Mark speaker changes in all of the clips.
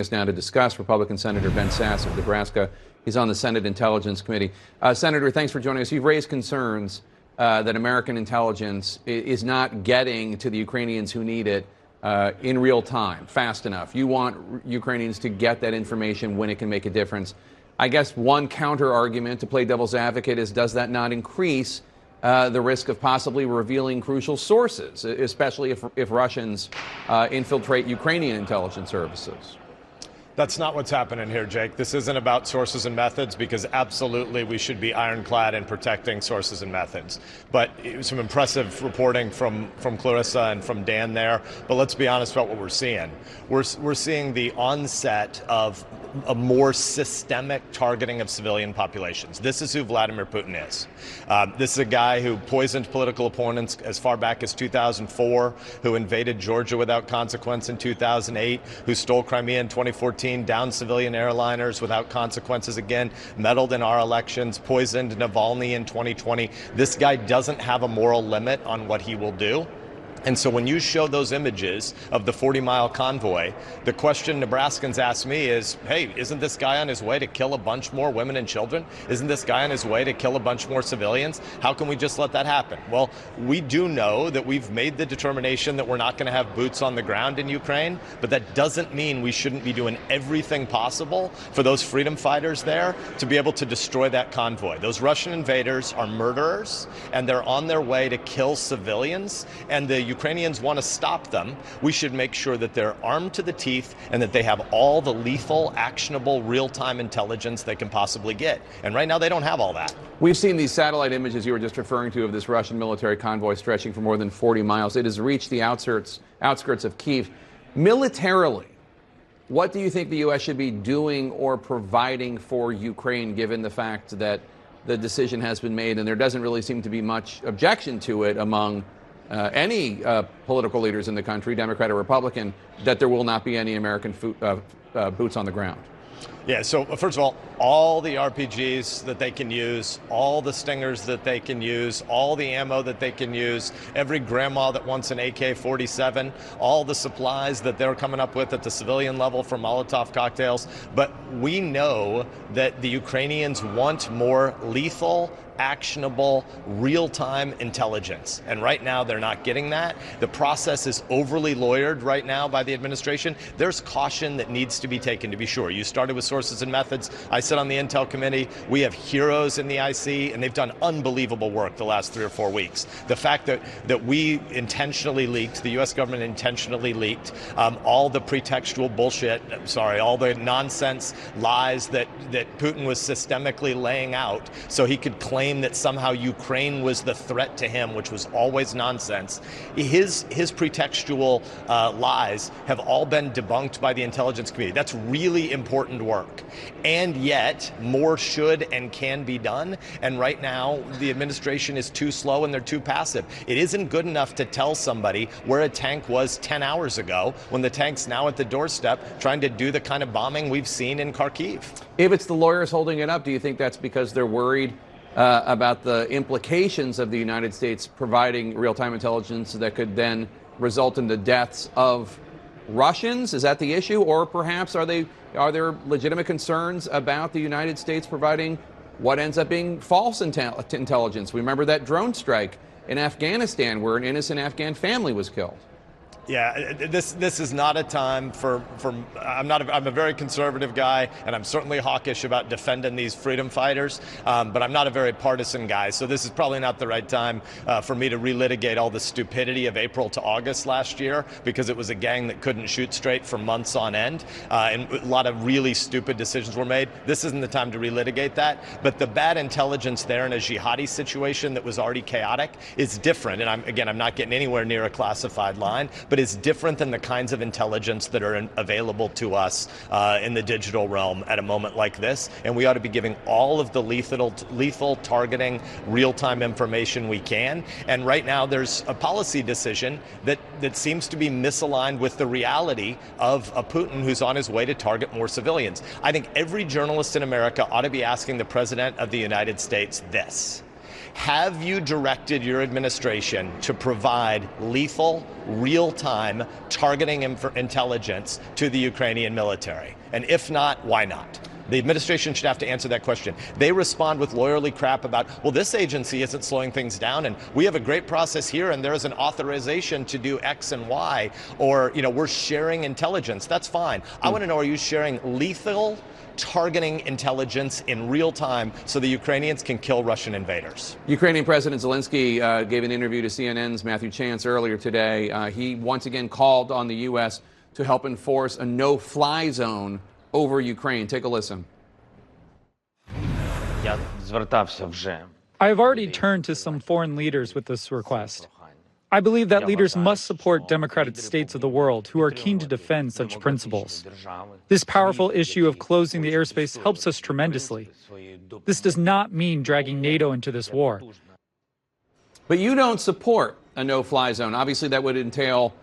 Speaker 1: Us now to discuss Republican Senator Ben Sasse of Nebraska. He's on the Senate Intelligence Committee. Senator, thanks for joining us. You've raised concerns that American intelligence is not getting to the Ukrainians who need it in real time, fast enough. You want Ukrainians to get that information when it can make a difference. I guess one counter argument to play devil's advocate is, does that not increase the risk of possibly revealing crucial sources, especially if Russians infiltrate Ukrainian intelligence services?
Speaker 2: That's not what's happening here, Jake. This isn't about sources and methods, because absolutely we should be ironclad in protecting sources and methods. But some impressive reporting from Clarissa and from Dan there. But let's be honest about what we're seeing. We're seeing the onset of a more systemic targeting of civilian populations. This is who Vladimir Putin is. This is a guy who poisoned political opponents as far back as 2004, who invaded Georgia without consequence in 2008, who stole Crimea in 2014, downed civilian airliners without consequences again, meddled in our elections, poisoned Navalny in 2020. This guy doesn't have a moral limit on what he will do. And so when you show those images of the 40-mile convoy, the question Nebraskans ask me is, hey, isn't this guy on his way to kill a bunch more women and children? Isn't this guy on his way to kill a bunch more civilians? How can we just let that happen? Well, we do know that we've made the determination that we're not going to have boots on the ground in Ukraine, but that doesn't mean we shouldn't be doing everything possible for those freedom fighters there to be able to destroy that convoy. Those Russian invaders are murderers, and they're on their way to kill civilians, and the Ukrainians want to stop them. We should make sure that they're armed to the teeth and that they have all the lethal, actionable, real-time intelligence they can possibly get. And right now they don't have all that.
Speaker 1: We've seen these satellite images you were just referring to of this Russian military convoy stretching for more than 40 miles. It has reached the outskirts of Kyiv. Militarily, what do you think the U.S. should be doing or providing for Ukraine, given the fact that the decision has been made and there doesn't really seem to be much objection to it among any political leaders in the country, Democrat or Republican, that there will not be any American boots on the ground?
Speaker 2: Yeah, so first of all the RPGs that they can use, all the Stingers that they can use, all the ammo that they can use, every grandma that wants an AK-47, all the supplies that they're coming up with at the civilian level for Molotov cocktails. But we know that the Ukrainians want more lethal, actionable, real-time intelligence. And right now they're not getting that. The process is overly lawyered right now by the administration. There's caution that needs to be taken, to be sure. You started with sources and methods. I sit on the Intel Committee. We have heroes in the IC, and they've done unbelievable work the last 3 or 4 weeks. The fact that we intentionally leaked, the U.S. government intentionally leaked, all the pretextual bullshit, all the nonsense lies that Putin was systemically laying out so he could claim that somehow Ukraine was the threat to him, which was always nonsense. His pretextual lies have all been debunked by the intelligence community. That's really important work. And yet, more should and can be done. And right now, the administration is too slow and they're too passive. It isn't good enough to tell somebody where a tank was 10 hours ago when the tank's now at the doorstep trying to do the kind of bombing we've seen in Kharkiv.
Speaker 1: If it's the lawyers holding it up, do you think that's because they're worried about the implications of the United States providing real-time intelligence that could then result in the deaths of Russians? Is that the issue? Or perhaps are there legitimate concerns about the United States providing what ends up being false intelligence? We remember that drone strike in Afghanistan where an innocent Afghan family was killed.
Speaker 2: Yeah, this is not a time for I'm a very conservative guy, and I'm certainly hawkish about defending these freedom fighters, but I'm not a very partisan guy, so this is probably not the right time for me to relitigate all the stupidity of April to August last year, because it was a gang that couldn't shoot straight for months on end, and a lot of really stupid decisions were made. This isn't the time to relitigate that, but the bad intelligence there in a jihadi situation that was already chaotic is different, and I'm not getting anywhere near a classified line, but is different than the kinds of intelligence that are available to us in the digital realm at a moment like this. And we ought to be giving all of the lethal targeting, real-time information we can. And right now there's a policy decision that seems to be misaligned with the reality of a Putin who's on his way to target more civilians. I think every journalist in America ought to be asking the President of the United States this. Have you directed your administration to provide lethal, real-time targeting intelligence to the Ukrainian military? And if not, why not? The administration should have to answer that question. They respond with lawyerly crap about, well, this agency isn't slowing things down, and we have a great process here, and there is an authorization to do X and Y, or, we're sharing intelligence. That's fine. I want to know, are you sharing lethal targeting intelligence in real time so the Ukrainians can kill Russian invaders?
Speaker 1: Ukrainian President Zelensky gave an interview to CNN's Matthew Chance earlier today. He once again called on the U.S. to help enforce a no-fly zone over Ukraine. Take a listen.
Speaker 3: I have already turned to some foreign leaders with this request. I believe that leaders must support democratic states of the world who are keen to defend such principles. This powerful issue of closing the airspace helps us tremendously. This does not mean dragging NATO into this war.
Speaker 1: But you don't support a no-fly zone. Obviously, that would entail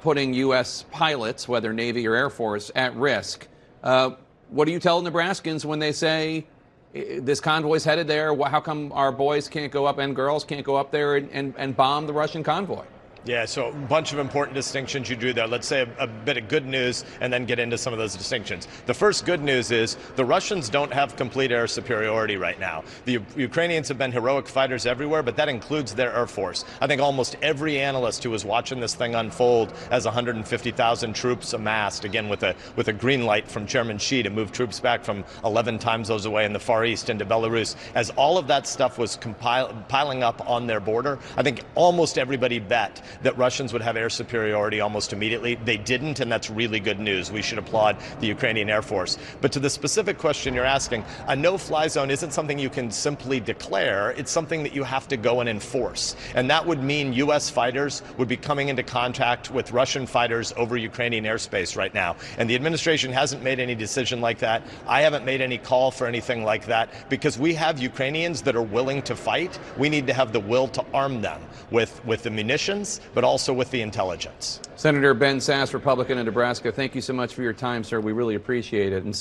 Speaker 1: putting U.S. pilots, whether Navy or Air Force, at risk. What do you tell Nebraskans when they say this convoy's headed there? How come our boys can't go up and girls can't go up there and bomb the Russian convoy?
Speaker 2: Yeah, so a bunch of important distinctions you do there. Let's say a bit of good news and then get into some of those distinctions. The first good news is the Russians don't have complete air superiority right now. The Ukrainians have been heroic fighters everywhere, but that includes their Air Force. I think almost every analyst who was watching this thing unfold as 150,000 troops amassed, again with a green light from Chairman Xi to move troops back from 11 time zones away in the Far East into Belarus, as all of that stuff was piling up on their border, I think almost everybody bet that Russians would have air superiority almost immediately. They didn't, and that's really good news. We should applaud the Ukrainian Air Force. But to the specific question you're asking, a no-fly zone isn't something you can simply declare. It's something that you have to go and enforce. And that would mean U.S. fighters would be coming into contact with Russian fighters over Ukrainian airspace right now. And the administration hasn't made any decision like that. I haven't made any call for anything like that because we have Ukrainians that are willing to fight. We need to have the will to arm them with the munitions, but also with the intelligence.
Speaker 1: Senator Ben Sasse, Republican of Nebraska, thank you so much for your time, sir. We really appreciate it. And